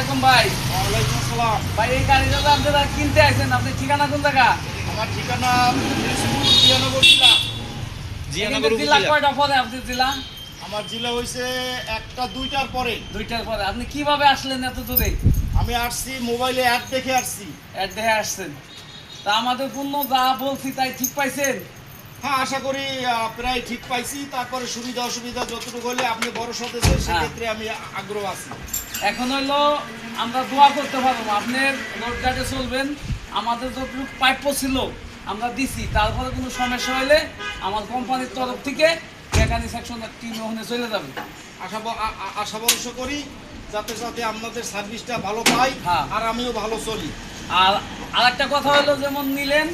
আলাইকুম ভাই। ওয়ালাইকুম আসসালাম। ভাই এই গাড়িটা তো আপনারা কিনতে আসছেন, আপনি ঠিকানা কোন জায়গা? আমার ঠিকানা জিয়ানগর জেলা। জিয়ানগর জেলা কয়টা পরে আপনি জেলা? আমার জেলা হয়েছে 1টা 2টার পরে। 2টার পরে। আপনি কিভাবে আসলেন এত দূরে? আমি আসছি মোবাইলে অ্যাড দেখে আসছি। অ্যাড দেখে আসছেন। তা আমাদের পূর্ণ যা বলছি তাই ঠিক পাইছেন? হ্যাঁ, আশা করি প্রায় ঠিক পাইছি। তারপরে সুবিধা অসুবিধা যতটুকু হলে আপনি বড় সদস্য, সেক্ষেত্রে আমি আগ্রহ আছি। এখন হইলো আমরা দোয়া করতে পারবো, আপনার রোড গার্ডে চলবেন। আমাদের যতটুকু প্রাপ্য ছিল আমরা দিছি, তারপরে কোনো সমস্যা হলে আমার কোম্পানির তরফ থেকে মেকানিক সেকশনের টিম ওখানে চলে যাবে। আশা ভরসা করি যাতে যাতে আপনাদের সার্ভিসটা ভালো পাই, হ্যাঁ। আর আমিও ভালো চলি। আর আরেকটা কথা হলো, যেমন নিলেন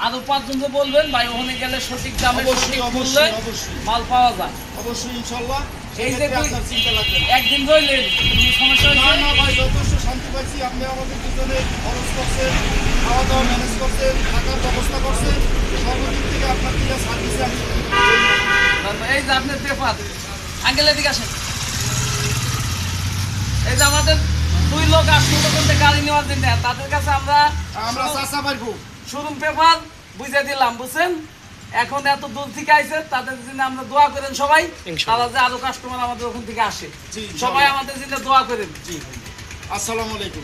আরো 5 জনকে বলবেন ভাই, ওখানে গেলে সঠিক দামে সঠিক মূল্যে মাল পাওয়া যায়। অবশ্যই ইনশাল্লাহ। এই যে আপনার চিন্তা লাগবে না। একদিন রইলেন, কোনো সমস্যা না হয়েছে? না ভাই, যথেষ্ট শান্তি পাইছি। আপনি আমাদের পিছনে খরচ করছেন, খাওয়া দাওয়া ম্যানেজ করছেন, থাকার ব্যবস্থা করছেন, সর্বদিক থেকে আপনার দিকে সার্ভিসে আমি এই যে আপনার পেপার, আঙ্কেলের দিকে আসেন। এই যে আমাদের 2 লোক আসলো করতে গাড়ি নেওয়ার জন্য, তাদের কাছে আমরা চাষা পারবো। শোরুম পেপার বুঝে দিলাম, বুঝছেন? এখন এত দূর থেকে আইছে, তাদের জন্য আমরা দোয়া করেন সবাই, তারা যে আরো কাস্টমার আমাদের ওখান থেকে আসে। জি, সবাই আমাদের জন্য দোয়া করেন। জি, আসসালামু আলাইকুম।